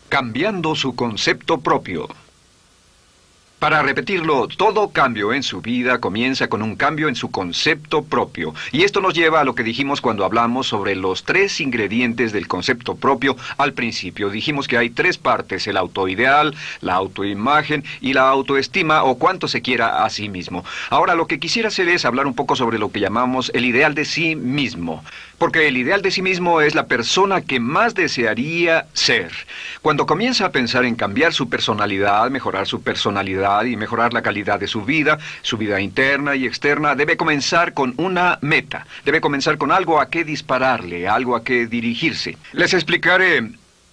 Cambiando su concepto propio. Para repetirlo, todo cambio en su vida comienza con un cambio en su concepto propio. Y esto nos lleva a lo que dijimos cuando hablamos sobre los 3 ingredientes del concepto propio al principio. Dijimos que hay 3 partes: el autoideal, la autoimagen y la autoestima, o cuánto se quiera a sí mismo. Ahora, lo que quisiera hacer es hablar un poco sobre lo que llamamos el ideal de sí mismo. Porque el ideal de sí mismo es la persona que más desearía ser. Cuando comienza a pensar en cambiar su personalidad, mejorar su personalidad y mejorar la calidad de su vida interna y externa, debe comenzar con una meta. Debe comenzar con algo a qué dispararle, algo a qué dirigirse. Les explicaré.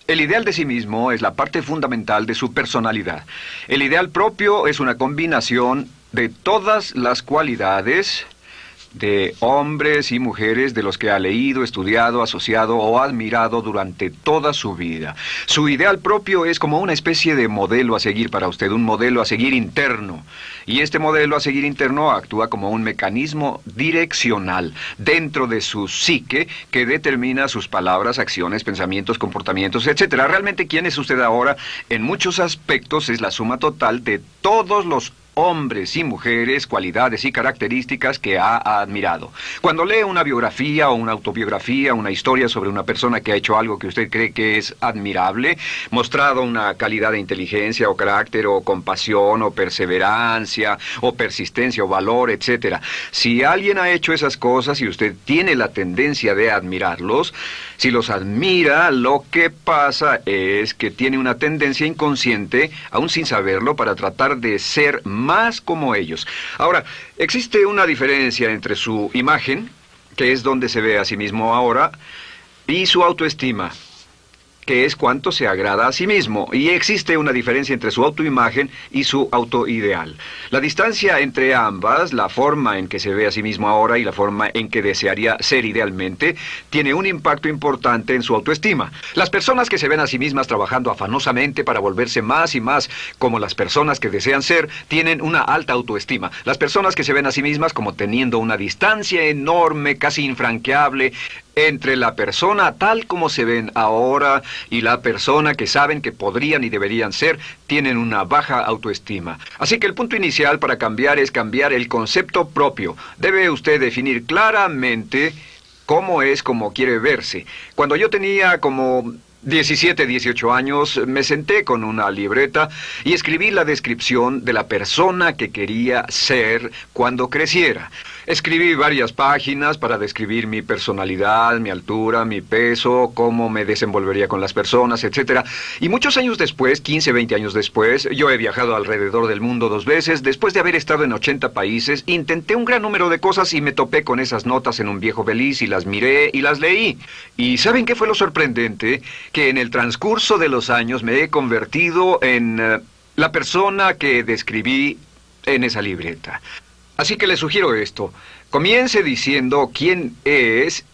El ideal de sí mismo es la parte fundamental de su personalidad. El ideal propio es una combinación de todas las cualidades de hombres y mujeres de los que ha leído, estudiado, asociado o admirado durante toda su vida. Su ideal propio es como una especie de modelo a seguir para usted, un modelo a seguir interno. Y este modelo a seguir interno actúa como un mecanismo direccional dentro de su psique que determina sus palabras, acciones, pensamientos, comportamientos, etc. Realmente, ¿quién es usted ahora? En muchos aspectos es la suma total de todos los hombres y mujeres, cualidades y características que ha admirado. Cuando lee una biografía o una autobiografía, una historia sobre una persona que ha hecho algo que usted cree que es admirable, mostrado una calidad de inteligencia o carácter o compasión o perseverancia o persistencia o valor, etc. Si alguien ha hecho esas cosas y usted tiene la tendencia de admirarlos, si los admira, lo que pasa es que tiene una tendencia inconsciente, aún sin saberlo, para tratar de ser más como ellos. Ahora, existe una diferencia entre su imagen, que es donde se ve a sí mismo ahora, y su autoestima, que es cuánto se agrada a sí mismo. Y existe una diferencia entre su autoimagen y su autoideal. La distancia entre ambas, la forma en que se ve a sí mismo ahora y la forma en que desearía ser idealmente, tiene un impacto importante en su autoestima. Las personas que se ven a sí mismas trabajando afanosamente para volverse más y más como las personas que desean ser, tienen una alta autoestima. Las personas que se ven a sí mismas como teniendo una distancia enorme, casi infranqueable, entre la persona tal como se ven ahora y la persona que saben que podrían y deberían ser, tienen una baja autoestima. Así que el punto inicial para cambiar es cambiar el concepto propio. Debe usted definir claramente cómo es como quiere verse. Cuando yo tenía como 17, 18 años, me senté con una libreta y escribí la descripción de la persona que quería ser cuando creciera. Escribí varias páginas para describir mi personalidad, mi altura, mi peso, cómo me desenvolvería con las personas, etc. Y muchos años después, 15, 20 años después, yo he viajado alrededor del mundo 2 veces. Después de haber estado en 80 países, intenté un gran número de cosas y me topé con esas notas en un viejo beliz y las miré y las leí. ¿Y saben qué fue lo sorprendente? Que en el transcurso de los años me he convertido en la persona que describí en esa libreta. Así que le sugiero esto. Comience diciendo quién es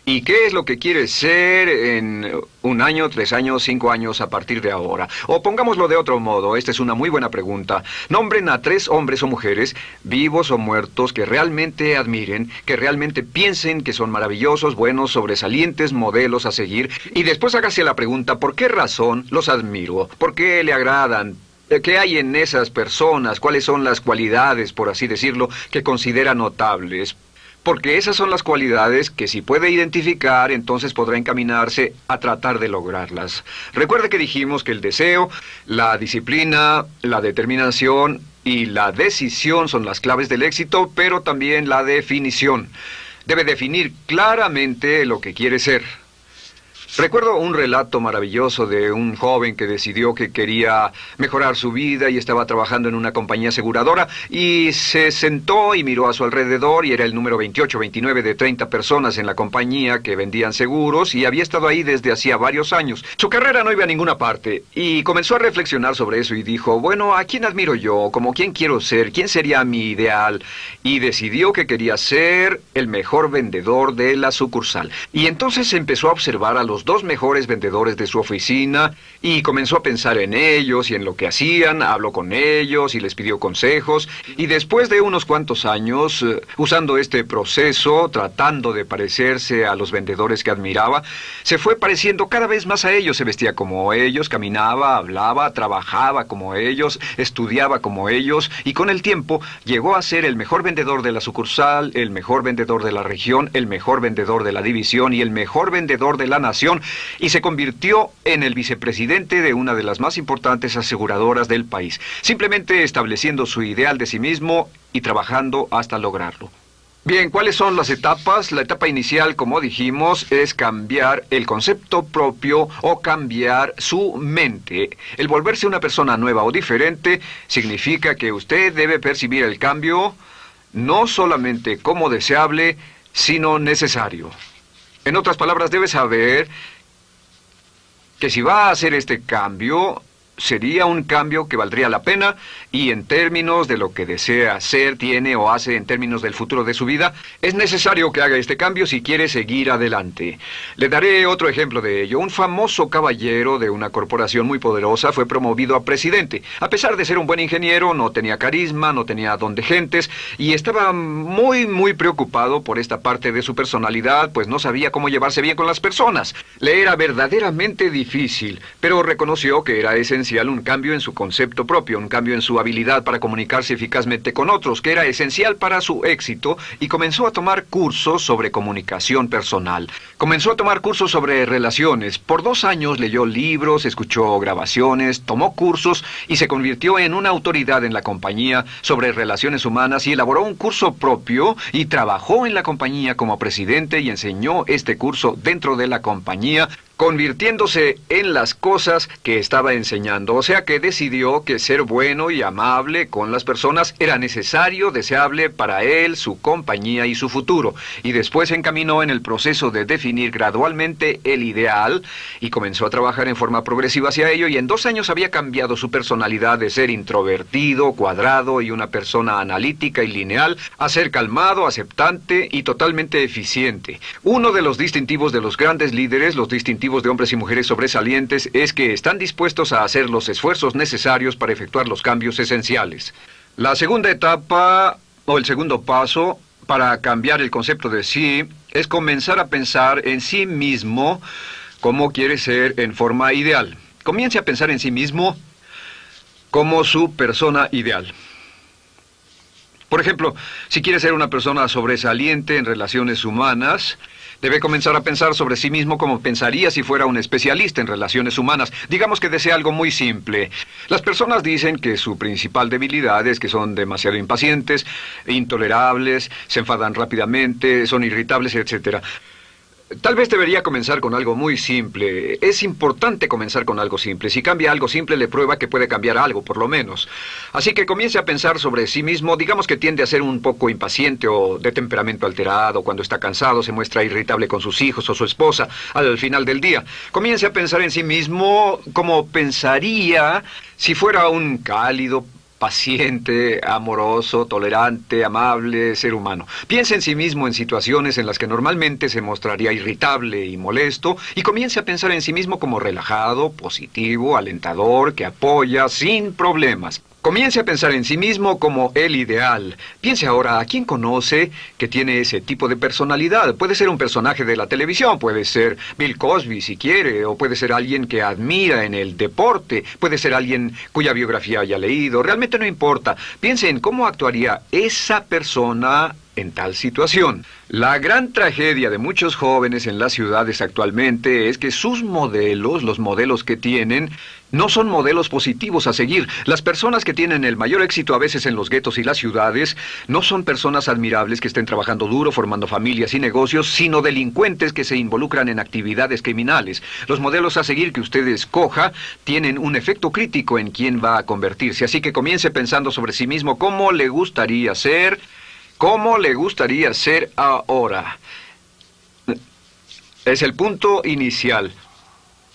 y qué es lo que quiere ser en 1 año, 3 años, 5 años a partir de ahora. O pongámoslo de otro modo, esta es una muy buena pregunta. Nombren a 3 hombres o mujeres, vivos o muertos, que realmente admiren, que realmente piensen que son maravillosos, buenos, sobresalientes, modelos a seguir. Y después hágase la pregunta, ¿por qué razón los admiro? ¿Por qué le agradan? ¿Qué hay en esas personas? ¿Cuáles son las cualidades, por así decirlo, que considera notables? Porque esas son las cualidades que si puede identificar, entonces podrá encaminarse a tratar de lograrlas. Recuerde que dijimos que el deseo, la disciplina, la determinación y la decisión son las claves del éxito, pero también la definición. Debe definir claramente lo que quiere ser. Recuerdo un relato maravilloso de un joven que decidió que quería mejorar su vida y estaba trabajando en una compañía aseguradora y se sentó y miró a su alrededor y era el número 28, 29 de 30 personas en la compañía que vendían seguros y había estado ahí desde hacía varios años. Su carrera no iba a ninguna parte y comenzó a reflexionar sobre eso y dijo, bueno, ¿a quién admiro yo? ¿Como quién quiero ser? ¿Quién sería mi ideal? Y decidió que quería ser el mejor vendedor de la sucursal. Y entonces empezó a observar a los 2 mejores vendedores de su oficina y comenzó a pensar en ellos y en lo que hacían, habló con ellos y les pidió consejos. Y después de unos cuantos años, usando este proceso, tratando de parecerse a los vendedores que admiraba, se fue pareciendo cada vez más a ellos. Se vestía como ellos, caminaba, hablaba, trabajaba como ellos, estudiaba como ellos, y con el tiempo llegó a ser el mejor vendedor de la sucursal, el mejor vendedor de la región, el mejor vendedor de la división y el mejor vendedor de la nación, y se convirtió en el vicepresidente de una de las más importantes aseguradoras del país, simplemente estableciendo su ideal de sí mismo y trabajando hasta lograrlo. Bien, ¿cuáles son las etapas? La etapa inicial, como dijimos, es cambiar el concepto propio o cambiar su mente. El volverse una persona nueva o diferente significa que usted debe percibir el cambio no solamente como deseable, sino necesario. En otras palabras, debe saber que si va a hacer este cambio, sería un cambio que valdría la pena, y en términos de lo que desea hacer, tiene o hace en términos del futuro de su vida, es necesario que haga este cambio si quiere seguir adelante. Le daré otro ejemplo de ello. Un famoso caballero de una corporación muy poderosa fue promovido a presidente. A pesar de ser un buen ingeniero, no tenía carisma, no tenía don de gentes, y estaba muy preocupado por esta parte de su personalidad, pues no sabía cómo llevarse bien con las personas. Le era verdaderamente difícil, pero reconoció que era esencial un cambio en su concepto propio, un cambio en su habilidad para comunicarse eficazmente con otros, que era esencial para su éxito, y comenzó a tomar cursos sobre comunicación personal. Comenzó a tomar cursos sobre relaciones. Por 2 años leyó libros, escuchó grabaciones, tomó cursos y se convirtió en una autoridad en la compañía sobre relaciones humanas, y elaboró un curso propio y trabajó en la compañía como presidente y enseñó este curso dentro de la compañía, convirtiéndose en las cosas que estaba enseñando. O sea que decidió que ser bueno y amable con las personas era necesario, deseable para él, su compañía y su futuro. Y después se encaminó en el proceso de definir gradualmente el ideal y comenzó a trabajar en forma progresiva hacia ello, y en 2 años había cambiado su personalidad de ser introvertido, cuadrado y una persona analítica y lineal a ser calmado, aceptante y totalmente eficiente. Uno de los distintivos de los grandes líderes, los distintivos de hombres y mujeres sobresalientes, es que están dispuestos a hacer los esfuerzos necesarios para efectuar los cambios esenciales. La segunda etapa, o el segundo paso, para cambiar el concepto de sí, es comenzar a pensar en sí mismo como quiere ser en forma ideal. Comience a pensar en sí mismo como su persona ideal. Por ejemplo, si quiere ser una persona sobresaliente en relaciones humanas, debe comenzar a pensar sobre sí mismo como pensaría si fuera un especialista en relaciones humanas. Digamos que desea algo muy simple. Las personas dicen que su principal debilidad es que son demasiado impacientes, intolerables, se enfadan rápidamente, son irritables, etc. Tal vez debería comenzar con algo muy simple. Es importante comenzar con algo simple. Si cambia algo simple, le prueba que puede cambiar algo, por lo menos. Así que comience a pensar sobre sí mismo. Digamos que tiende a ser un poco impaciente o de temperamento alterado. Cuando está cansado, se muestra irritable con sus hijos o su esposa al final del día. Comience a pensar en sí mismo como pensaría si fuera un cálido, paciente, amoroso, tolerante, amable ser humano. Piense en sí mismo en situaciones en las que normalmente se mostraría irritable y molesto, y comience a pensar en sí mismo como relajado, positivo, alentador, que apoya sin problemas. Comience a pensar en sí mismo como el ideal. Piense ahora a quién conoce que tiene ese tipo de personalidad. Puede ser un personaje de la televisión, puede ser Bill Cosby si quiere, o puede ser alguien que admira en el deporte, puede ser alguien cuya biografía haya leído. Realmente no importa. Piense en cómo actuaría esa persona en tal situación. La gran tragedia de muchos jóvenes en las ciudades actualmente es que sus modelos, los modelos que tienen, no son modelos positivos a seguir. Las personas que tienen el mayor éxito a veces en los guetos y las ciudades no son personas admirables que estén trabajando duro, formando familias y negocios, sino delincuentes que se involucran en actividades criminales. Los modelos a seguir que usted escoja tienen un efecto crítico en quién va a convertirse. Así que comience pensando sobre sí mismo cómo le gustaría ser. ¿Cómo le gustaría ser ahora? Es el punto inicial.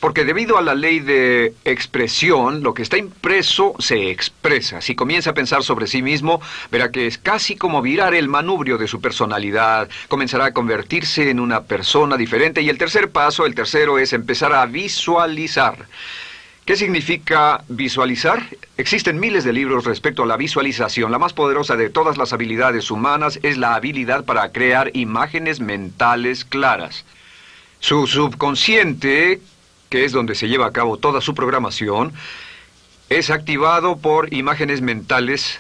Porque debido a la ley de expresión, lo que está impreso se expresa. Si comienza a pensar sobre sí mismo, verá que es casi como virar el manubrio de su personalidad. Comenzará a convertirse en una persona diferente. Y el tercer paso, el tercero, es empezar a visualizar. ¿Qué significa visualizar? Existen miles de libros respecto a la visualización. La más poderosa de todas las habilidades humanas es la habilidad para crear imágenes mentales claras. Su subconsciente, que es donde se lleva a cabo toda su programación, es activado por imágenes mentales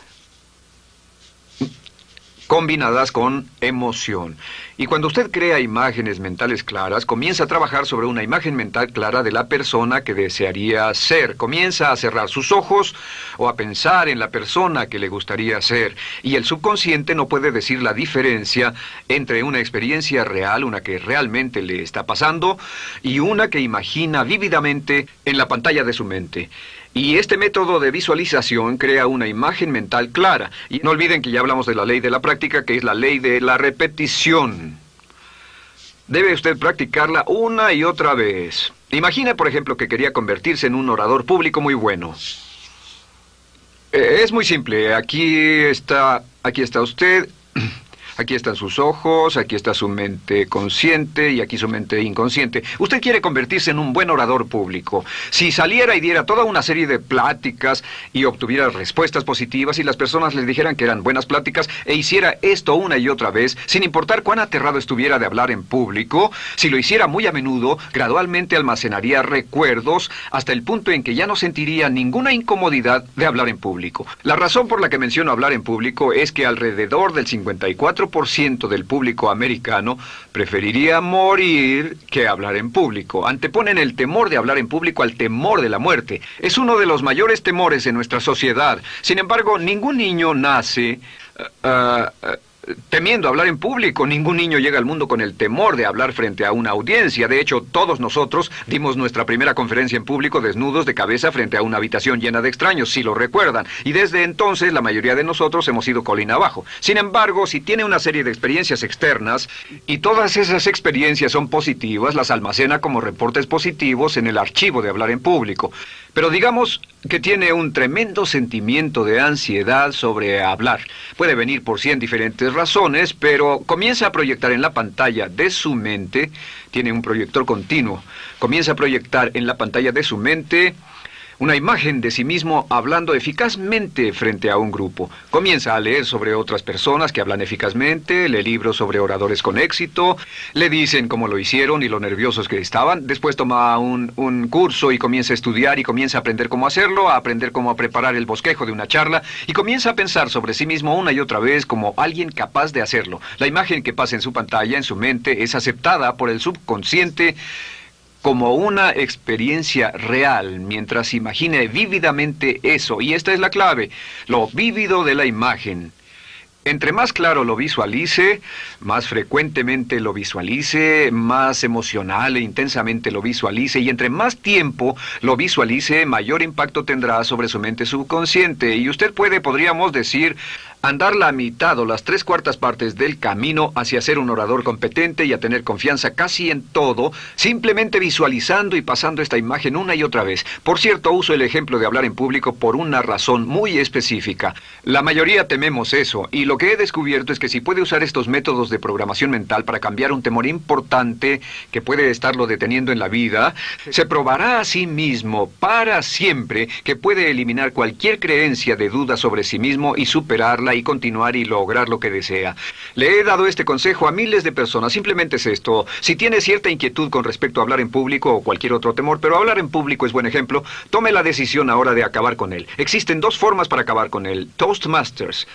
combinadas con emoción. Y cuando usted crea imágenes mentales claras, comienza a trabajar sobre una imagen mental clara de la persona que desearía ser. Comienza a cerrar sus ojos o a pensar en la persona que le gustaría ser. Y el subconsciente no puede decir la diferencia entre una experiencia real, una que realmente le está pasando, y una que imagina vívidamente en la pantalla de su mente. Y este método de visualización crea una imagen mental clara. Y no olviden que ya hablamos de la ley de la práctica, que es la ley de la repetición. Debe usted practicarla una y otra vez. Imagine, por ejemplo, que quería convertirse en un orador público muy bueno. Es muy simple. Aquí está usted. Aquí están sus ojos, aquí está su mente consciente y aquí su mente inconsciente. Usted quiere convertirse en un buen orador público. Si saliera y diera toda una serie de pláticas y obtuviera respuestas positivas y las personas le dijeran que eran buenas pláticas e hiciera esto una y otra vez, sin importar cuán aterrado estuviera de hablar en público, si lo hiciera muy a menudo, gradualmente almacenaría recuerdos hasta el punto en que ya no sentiría ninguna incomodidad de hablar en público. La razón por la que menciono hablar en público es que alrededor del 54% del público americano preferiría morir que hablar en público. Anteponen el temor de hablar en público al temor de la muerte. Es uno de los mayores temores en nuestra sociedad. Sin embargo, ningún niño nace temiendo hablar en público. Ningún niño llega al mundo con el temor de hablar frente a una audiencia. De hecho, todos nosotros dimos nuestra primera conferencia en público desnudos de cabeza frente a una habitación llena de extraños, si lo recuerdan. Y desde entonces, la mayoría de nosotros hemos ido colina abajo. Sin embargo, si tiene una serie de experiencias externas, y todas esas experiencias son positivas, las almacena como reportes positivos en el archivo de hablar en público. Pero digamos que tiene un tremendo sentimiento de ansiedad sobre hablar. Puede venir por 100 diferentes razones, pero comienza a proyectar en la pantalla de su mente, tiene un proyector continuo, comienza a proyectar en la pantalla de su mente una imagen de sí mismo hablando eficazmente frente a un grupo. Comienza a leer sobre otras personas que hablan eficazmente, lee libros sobre oradores con éxito, le dicen cómo lo hicieron y lo nerviosos que estaban. Después toma un curso y comienza a estudiar y comienza a aprender cómo hacerlo, a aprender cómo preparar el bosquejo de una charla y comienza a pensar sobre sí mismo una y otra vez como alguien capaz de hacerlo. La imagen que pasa en su pantalla, en su mente, es aceptada por el subconsciente como una experiencia real, mientras imagine vívidamente eso. Y esta es la clave, lo vívido de la imagen. Entre más claro lo visualice, más frecuentemente lo visualice, más emocional e intensamente lo visualice, y entre más tiempo lo visualice, mayor impacto tendrá sobre su mente subconsciente. Y usted podríamos decir, andar la mitad o las 3/4 partes del camino hacia ser un orador competente y a tener confianza casi en todo, simplemente visualizando y pasando esta imagen una y otra vez. Por cierto, uso el ejemplo de hablar en público por una razón muy específica. La mayoría tememos eso, y lo que he descubierto es que si puede usar estos métodos de programación mental para cambiar un temor importante que puede estarlo deteniendo en la vida, se probará a sí mismo para siempre que puede eliminar cualquier creencia de duda sobre sí mismo y superarla y continuar y lograr lo que desea. Le he dado este consejo a miles de personas. Simplemente es esto. Si tiene cierta inquietud con respecto a hablar en público o cualquier otro temor, pero hablar en público es buen ejemplo, tome la decisión ahora de acabar con él. Existen 2 formas para acabar con él. Toastmasters.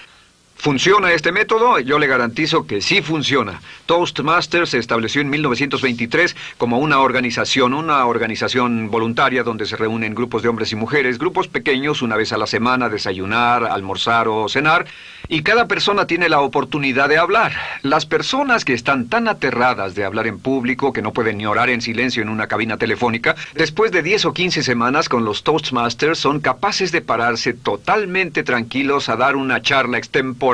¿Funciona este método? Yo le garantizo que sí funciona. Toastmasters se estableció en 1923 como una organización voluntaria donde se reúnen grupos de hombres y mujeres, grupos pequeños, una vez a la semana, desayunar, almorzar o cenar, y cada persona tiene la oportunidad de hablar. Las personas que están tan aterradas de hablar en público que no pueden ni orar en silencio en una cabina telefónica, después de 10 o 15 semanas con los Toastmasters son capaces de pararse totalmente tranquilos a dar una charla extemporánea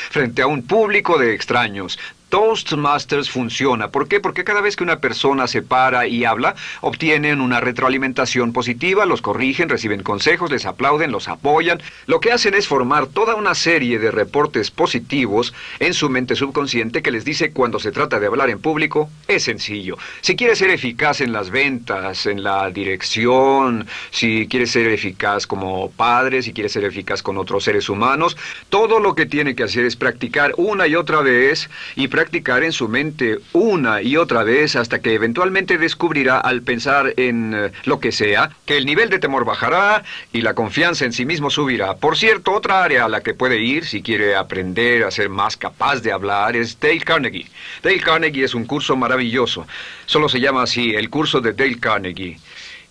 frente a un público de extraños. Toastmasters funciona. ¿Por qué? Porque cada vez que una persona se para y habla, obtienen una retroalimentación positiva, los corrigen, reciben consejos, les aplauden, los apoyan. Lo que hacen es formar toda una serie de reportes positivos en su mente subconsciente que les dice cuando se trata de hablar en público, es sencillo. Si quieres ser eficaz en las ventas, en la dirección, si quieres ser eficaz como padre, si quieres ser eficaz con otros seres humanos, todo lo que tiene que hacer es practicar una y otra vez y practicar en su mente una y otra vez hasta que eventualmente descubrirá al pensar en lo que sea, que el nivel de temor bajará y la confianza en sí mismo subirá. Por cierto, otra área a la que puede ir si quiere aprender a ser más capaz de hablar es Dale Carnegie. Dale Carnegie es un curso maravilloso. Solo se llama así, el curso de Dale Carnegie.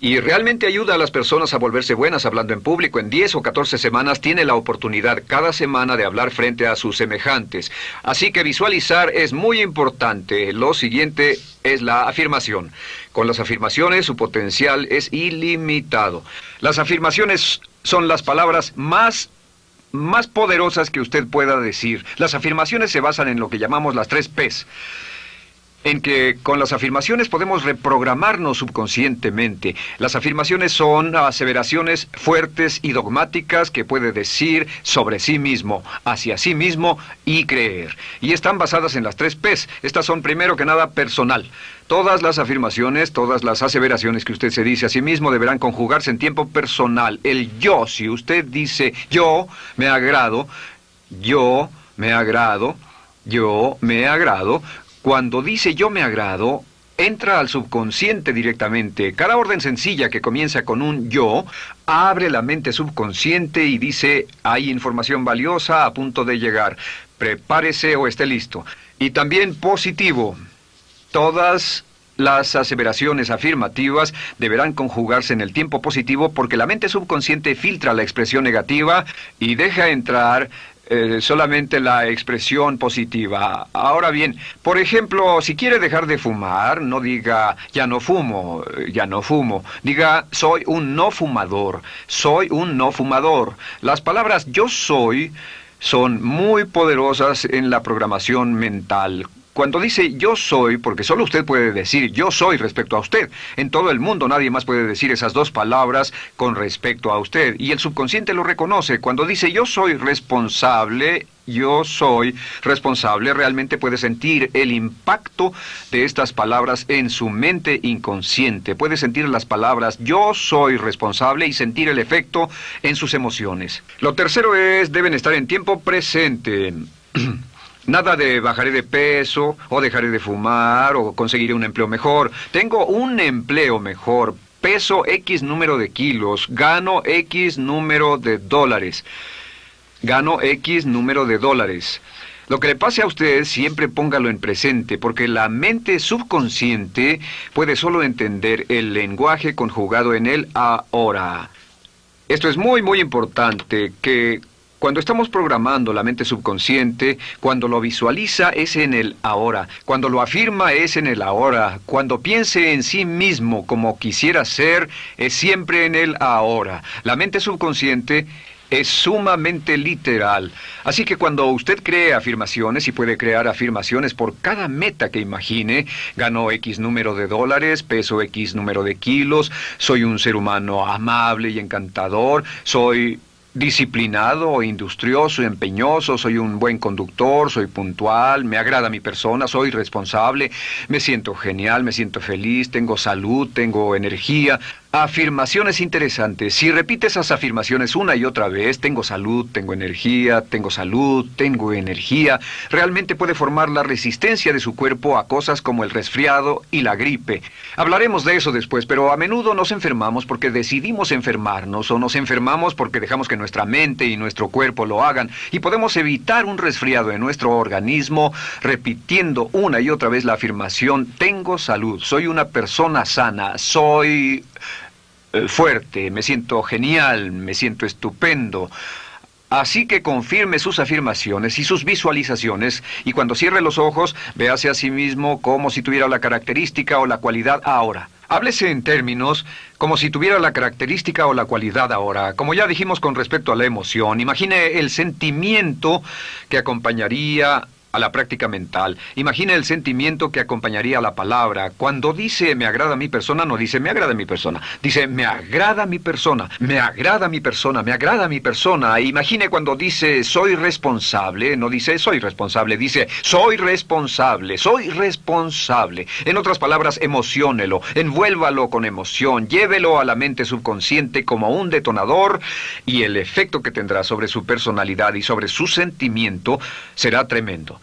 Y realmente ayuda a las personas a volverse buenas hablando en público. En 10 o 14 semanas tiene la oportunidad cada semana de hablar frente a sus semejantes. Así que visualizar es muy importante. Lo siguiente es la afirmación. Con las afirmaciones su potencial es ilimitado. Las afirmaciones son las palabras más poderosas que usted pueda decir. Las afirmaciones se basan en lo que llamamos las 3 Ps. En que con las afirmaciones podemos reprogramarnos subconscientemente. Las afirmaciones son aseveraciones fuertes y dogmáticas que puede decir sobre sí mismo, hacia sí mismo y creer. Y están basadas en las 3 Ps. Estas son primero que nada personal. Todas las afirmaciones, todas las aseveraciones que usted se dice a sí mismo deberán conjugarse en tiempo personal. El yo, si usted dice yo me agrado, yo me agrado, yo me agrado. Cuando dice yo me agrado, entra al subconsciente directamente. Cada orden sencilla que comienza con un yo, abre la mente subconsciente y dice, hay información valiosa a punto de llegar. Prepárese o esté listo. Y también positivo. Todas las aseveraciones afirmativas deberán conjugarse en el tiempo positivo porque la mente subconsciente filtra la expresión negativa y deja entrar solamente la expresión positiva. Ahora bien, por ejemplo, si quiere dejar de fumar, no diga ya no fumo, ya no fumo. Diga soy un no fumador, soy un no fumador. Las palabras yo soy son muy poderosas en la programación mental. Cuando dice yo soy, porque solo usted puede decir yo soy respecto a usted. En todo el mundo nadie más puede decir esas 2 palabras con respecto a usted. Y el subconsciente lo reconoce. Cuando dice yo soy responsable, realmente puede sentir el impacto de estas palabras en su mente inconsciente. Puede sentir las palabras yo soy responsable y sentir el efecto en sus emociones. Lo tercero es, deben estar en tiempo presente. Nada de bajaré de peso, o dejaré de fumar, o conseguiré un empleo mejor. Tengo un empleo mejor, peso X número de kilos, gano X número de dólares. Gano X número de dólares. Lo que le pase a usted, siempre póngalo en presente, porque la mente subconsciente puede solo entender el lenguaje conjugado en el ahora. Esto es muy, muy importante, que cuando estamos programando la mente subconsciente, cuando lo visualiza es en el ahora, cuando lo afirma es en el ahora, cuando piense en sí mismo como quisiera ser, es siempre en el ahora. La mente subconsciente es sumamente literal. Así que cuando usted cree afirmaciones, y puede crear afirmaciones por cada meta que imagine, gano X número de dólares, peso X número de kilos, soy un ser humano amable y encantador, soy disciplinado, industrioso, empeñoso, soy un buen conductor, soy puntual, me agrada mi persona, soy responsable, me siento genial, me siento feliz, tengo salud, tengo energía. Afirmaciones interesantes. Si repite esas afirmaciones una y otra vez, tengo salud, tengo energía, tengo salud, tengo energía, realmente puede formar la resistencia de su cuerpo a cosas como el resfriado y la gripe. Hablaremos de eso después, pero a menudo nos enfermamos porque decidimos enfermarnos o nos enfermamos porque dejamos que nuestra mente y nuestro cuerpo lo hagan y podemos evitar un resfriado en nuestro organismo repitiendo una y otra vez la afirmación tengo salud, soy una persona sana, soy fuerte, me siento genial, me siento estupendo. Así que confirme sus afirmaciones y sus visualizaciones y cuando cierre los ojos, véase a sí mismo como si tuviera la característica o la cualidad ahora. Háblese en términos como si tuviera la característica o la cualidad ahora. Como ya dijimos con respecto a la emoción, imagine el sentimiento que acompañaría a la práctica mental. Imagina el sentimiento que acompañaría a la palabra. Cuando dice me agrada mi persona, no dice me agrada mi persona. Dice me agrada mi persona, me agrada mi persona, me agrada mi persona. Imagine cuando dice soy responsable, no dice soy responsable, dice soy responsable, soy responsable. En otras palabras, emociónelo, envuélvalo con emoción, llévelo a la mente subconsciente como un detonador y el efecto que tendrá sobre su personalidad y sobre su sentimiento será tremendo.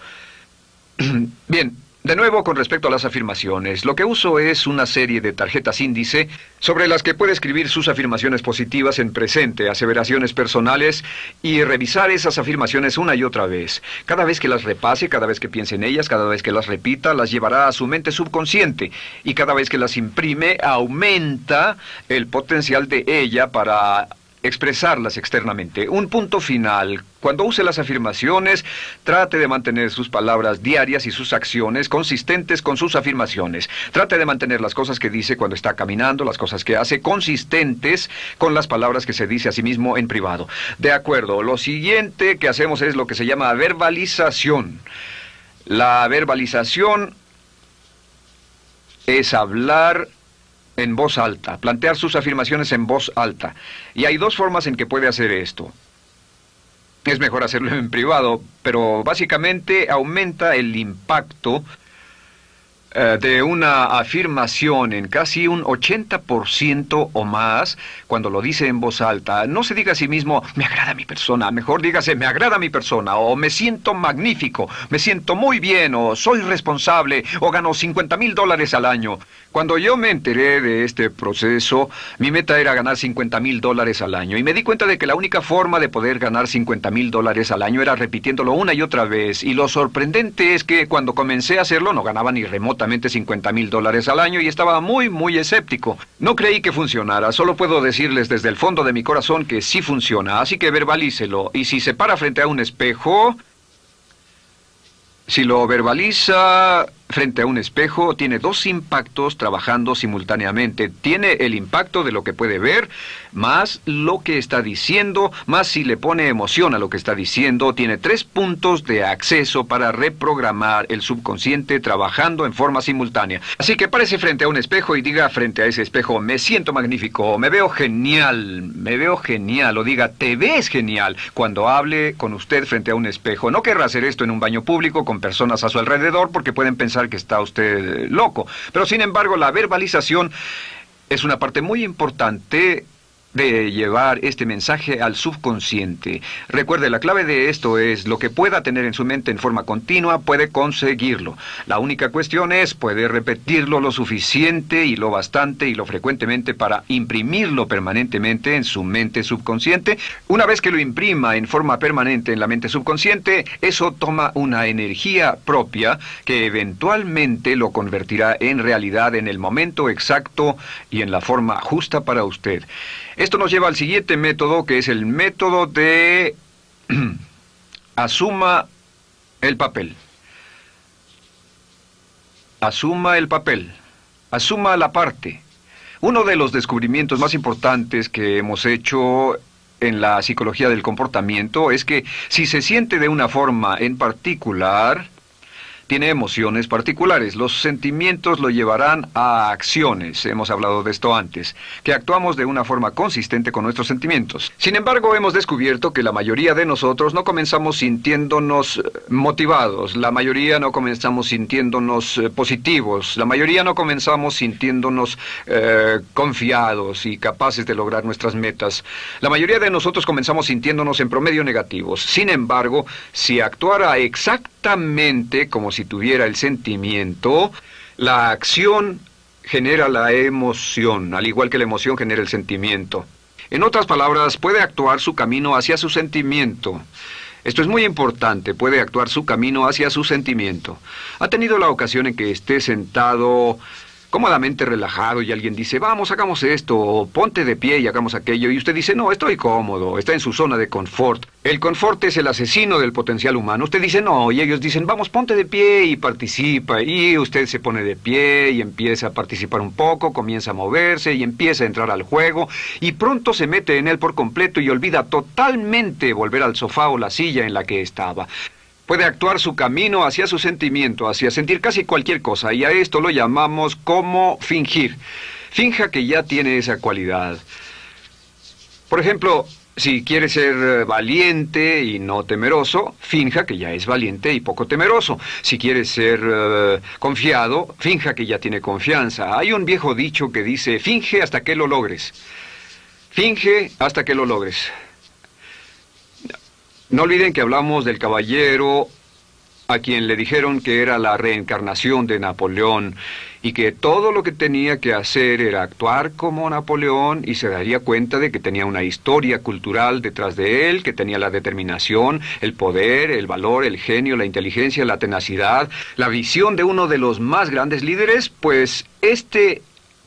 Bien, de nuevo con respecto a las afirmaciones, lo que uso es una serie de tarjetas índice sobre las que puede escribir sus afirmaciones positivas en presente, aseveraciones personales y revisar esas afirmaciones una y otra vez. Cada vez que las repase, cada vez que piense en ellas, cada vez que las repita, las llevará a su mente subconsciente y cada vez que las imprime, aumenta el potencial de ella para expresarlas externamente. Un punto final. Cuando use las afirmaciones, trate de mantener sus palabras diarias y sus acciones consistentes con sus afirmaciones. Trate de mantener las cosas que dice cuando está caminando, las cosas que hace, consistentes con las palabras que se dice a sí mismo en privado. De acuerdo, lo siguiente que hacemos es lo que se llama verbalización. La verbalización es hablar en voz alta, plantear sus afirmaciones en voz alta. Y hay dos formas en que puede hacer esto. Es mejor hacerlo en privado, pero básicamente aumenta el impacto de una afirmación en casi un 80% o más cuando lo dice en voz alta. No se diga a sí mismo, me agrada mi persona, mejor dígase, me agrada mi persona, o me siento magnífico, me siento muy bien, o soy responsable, o gano $50,000 al año. Cuando yo me enteré de este proceso, mi meta era ganar $50,000 al año, y me di cuenta de que la única forma de poder ganar $50,000 al año era repitiéndolo una y otra vez, y lo sorprendente es que cuando comencé a hacerlo no ganaba ni remotamente $50,000 al año y estaba muy escéptico. No creí que funcionara, solo puedo decirles desde el fondo de mi corazón que sí funciona, así que verbalícelo. Y si se para frente a un espejo, si lo verbaliza frente a un espejo, tiene dos impactos trabajando simultáneamente. Tiene el impacto de lo que puede ver, más lo que está diciendo, más si le pone emoción a lo que está diciendo. Tiene 3 puntos de acceso para reprogramar el subconsciente trabajando en forma simultánea. Así que párese frente a un espejo y diga frente a ese espejo, me siento magnífico, me veo genial, o diga, te ves genial, cuando hable con usted frente a un espejo. No querrá hacer esto en un baño público con personas a su alrededor porque pueden pensar que está usted loco. Pero sin embargo, la verbalización es una parte muy importante de llevar este mensaje al subconsciente. Recuerde, la clave de esto es lo que pueda tener en su mente en forma continua, puede conseguirlo. La única cuestión es, puede repetirlo lo suficiente y lo bastante y lo frecuentemente para imprimirlo permanentemente en su mente subconsciente. Una vez que lo imprima en forma permanente en la mente subconsciente, eso toma una energía propia que eventualmente lo convertirá en realidad en el momento exacto y en la forma justa para usted. Esto nos lleva al siguiente método, que es el método de asuma el papel. Asuma el papel. Asuma la parte. Uno de los descubrimientos más importantes que hemos hecho en la psicología del comportamiento es que si se siente de una forma en particular, tiene emociones particulares. Los sentimientos lo llevarán a acciones, hemos hablado de esto antes, que actuamos de una forma consistente con nuestros sentimientos. Sin embargo, hemos descubierto que la mayoría de nosotros no comenzamos sintiéndonos motivados, la mayoría no comenzamos sintiéndonos positivos, la mayoría no comenzamos sintiéndonos confiados y capaces de lograr nuestras metas. La mayoría de nosotros comenzamos sintiéndonos en promedio negativos. Sin embargo, si actuara exactamente como si tuviera el sentimiento, la acción genera la emoción, al igual que la emoción genera el sentimiento. En otras palabras, puede actuar su camino hacia su sentimiento. Esto es muy importante, puede actuar su camino hacia su sentimiento. ¿Ha tenido la ocasión en que esté sentado cómodamente relajado y alguien dice, vamos, hagamos esto, o ponte de pie y hagamos aquello, y usted dice, no, estoy cómodo, está en su zona de confort? El confort es el asesino del potencial humano. Usted dice, no, y ellos dicen, vamos, ponte de pie y participa, y usted se pone de pie y empieza a participar un poco, comienza a moverse y empieza a entrar al juego, y pronto se mete en él por completo y olvida totalmente volver al sofá o la silla en la que estaba. Puede actuar su camino hacia su sentimiento, hacia sentir casi cualquier cosa, y a esto lo llamamos como fingir. Finja que ya tiene esa cualidad. Por ejemplo, si quiere ser valiente y no temeroso, finja que ya es valiente y poco temeroso. Si quiere ser confiado, finja que ya tiene confianza. Hay un viejo dicho que dice, finge hasta que lo logres. Finge hasta que lo logres. No olviden que hablamos del caballero a quien le dijeron que era la reencarnación de Napoleón y que todo lo que tenía que hacer era actuar como Napoleón y se daría cuenta de que tenía una historia cultural detrás de él, que tenía la determinación, el poder, el valor, el genio, la inteligencia, la tenacidad, la visión de uno de los más grandes líderes. Pues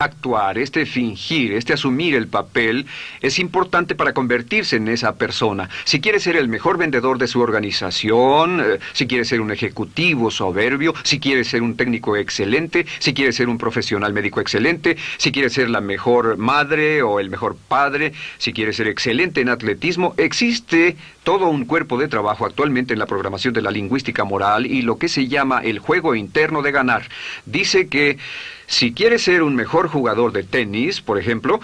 actuar, fingir, asumir el papel es importante para convertirse en esa persona. Si quiere ser el mejor vendedor de su organización, si quiere ser un ejecutivo soberbio, si quiere ser un técnico excelente, si quiere ser un profesional médico excelente, si quiere ser la mejor madre o el mejor padre, si quiere ser excelente en atletismo, existe todo un cuerpo de trabajo actualmente en la programación de la lingüística moral y lo que se llama el juego interno de ganar. Dice que si quiere ser un mejor jugador de tenis, por ejemplo,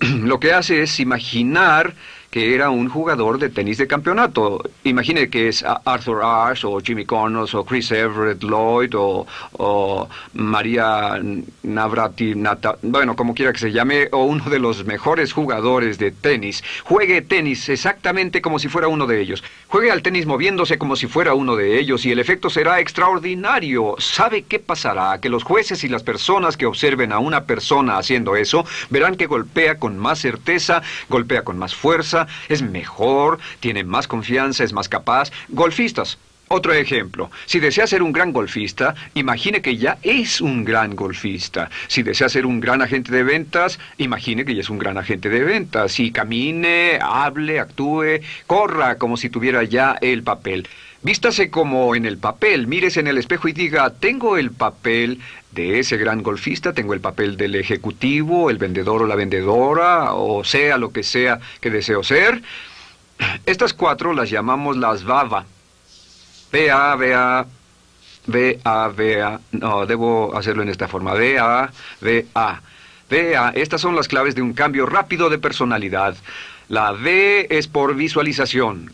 lo que hace es imaginar que era un jugador de tenis de campeonato. Imagine que es Arthur Ashe, o Jimmy Connors, o Chris Everett Lloyd, o María Navratilova, bueno, como quiera que se llame, o uno de los mejores jugadores de tenis. Juegue tenis exactamente como si fuera uno de ellos. Juegue al tenis moviéndose como si fuera uno de ellos y el efecto será extraordinario. ¿Sabe qué pasará? Que los jueces y las personas que observen a una persona haciendo eso verán que golpea con más certeza, golpea con más fuerza, es mejor, tiene más confianza, es más capaz. Golfistas. Otro ejemplo. Si desea ser un gran golfista, imagine que ya es un gran golfista. Si desea ser un gran agente de ventas, imagine que ya es un gran agente de ventas. Y camine, hable, actúe, corra como si tuviera ya el papel. Vístase como en el papel, mírese en el espejo y diga, tengo el papel de ese gran golfista, tengo el papel del ejecutivo, el vendedor o la vendedora, o sea lo que sea que deseo ser. Estas 4 las llamamos las VAVA. V-A, no, debo hacerlo en esta forma, V-A. Estas son las claves de un cambio rápido de personalidad. La V es por visualización.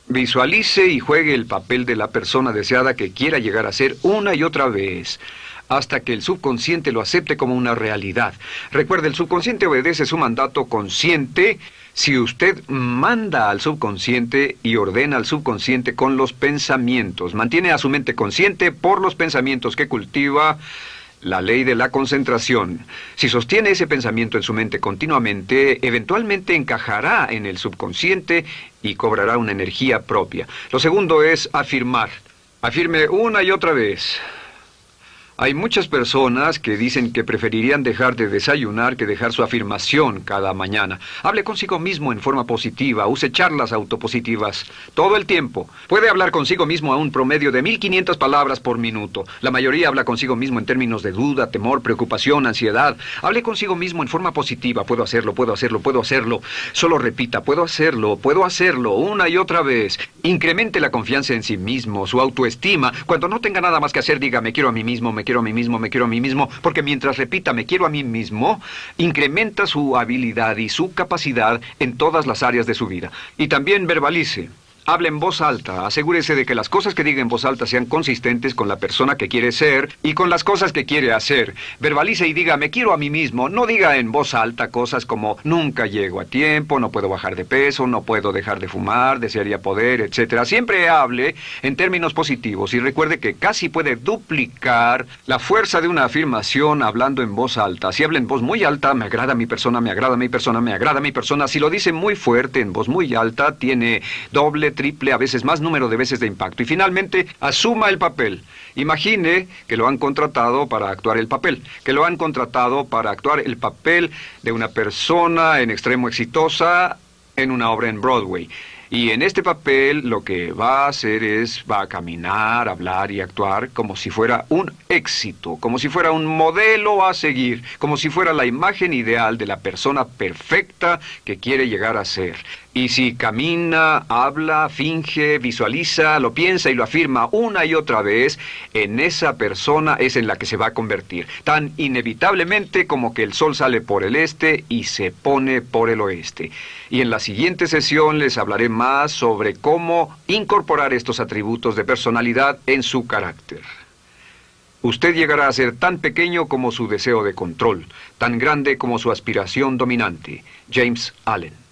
Visualice y juegue el papel de la persona deseada que quiera llegar a ser una y otra vez, hasta que el subconsciente lo acepte como una realidad. Recuerde, el subconsciente obedece su mandato consciente si usted manda al subconsciente y ordena al subconsciente con los pensamientos. Mantiene a su mente consciente por los pensamientos que cultiva. La ley de la concentración. Si sostiene ese pensamiento en su mente continuamente, eventualmente encajará en el subconsciente y cobrará una energía propia. Lo segundo es afirmar. Afirme una y otra vez. Hay muchas personas que dicen que preferirían dejar de desayunar que dejar su afirmación cada mañana. Hable consigo mismo en forma positiva, use charlas autopositivas todo el tiempo. Puede hablar consigo mismo a un promedio de 1500 palabras por minuto. La mayoría habla consigo mismo en términos de duda, temor, preocupación, ansiedad. Hable consigo mismo en forma positiva. Puedo hacerlo, puedo hacerlo, puedo hacerlo. Solo repita, puedo hacerlo, una y otra vez. Incremente la confianza en sí mismo, su autoestima. Cuando no tenga nada más que hacer, diga, me quiero a mí mismo, me quiero a mí mismo, me quiero a mí mismo, porque mientras repita, me quiero a mí mismo, incrementa su habilidad y su capacidad en todas las áreas de su vida. Y también verbalice. Hable en voz alta, asegúrese de que las cosas que diga en voz alta sean consistentes con la persona que quiere ser y con las cosas que quiere hacer. Verbalice y diga, me quiero a mí mismo. No diga en voz alta cosas como, nunca llego a tiempo, no puedo bajar de peso, no puedo dejar de fumar, desearía poder, etc. Siempre hable en términos positivos y recuerde que casi puede duplicar la fuerza de una afirmación hablando en voz alta. Si habla en voz muy alta, me agrada mi persona, me agrada mi persona, me agrada mi persona. Si lo dice muy fuerte, en voz muy alta, tiene doble, triple, a veces más número de veces de impacto. Y finalmente, asuma el papel. Imagine que lo han contratado para actuar el papel, que lo han contratado para actuar el papel de una persona en extremo exitosa en una obra en Broadway. Y en este papel lo que va a hacer es, va a caminar, hablar y actuar como si fuera un éxito, como si fuera un modelo a seguir, como si fuera la imagen ideal de la persona perfecta que quiere llegar a ser. Y si camina, habla, finge, visualiza, lo piensa y lo afirma una y otra vez, en esa persona es en la que se va a convertir, tan inevitablemente como que el sol sale por el este y se pone por el oeste. Y en la siguiente sesión les hablaré más sobre cómo incorporar estos atributos de personalidad en su carácter. Usted llegará a ser tan pequeño como su deseo de control, tan grande como su aspiración dominante. James Allen.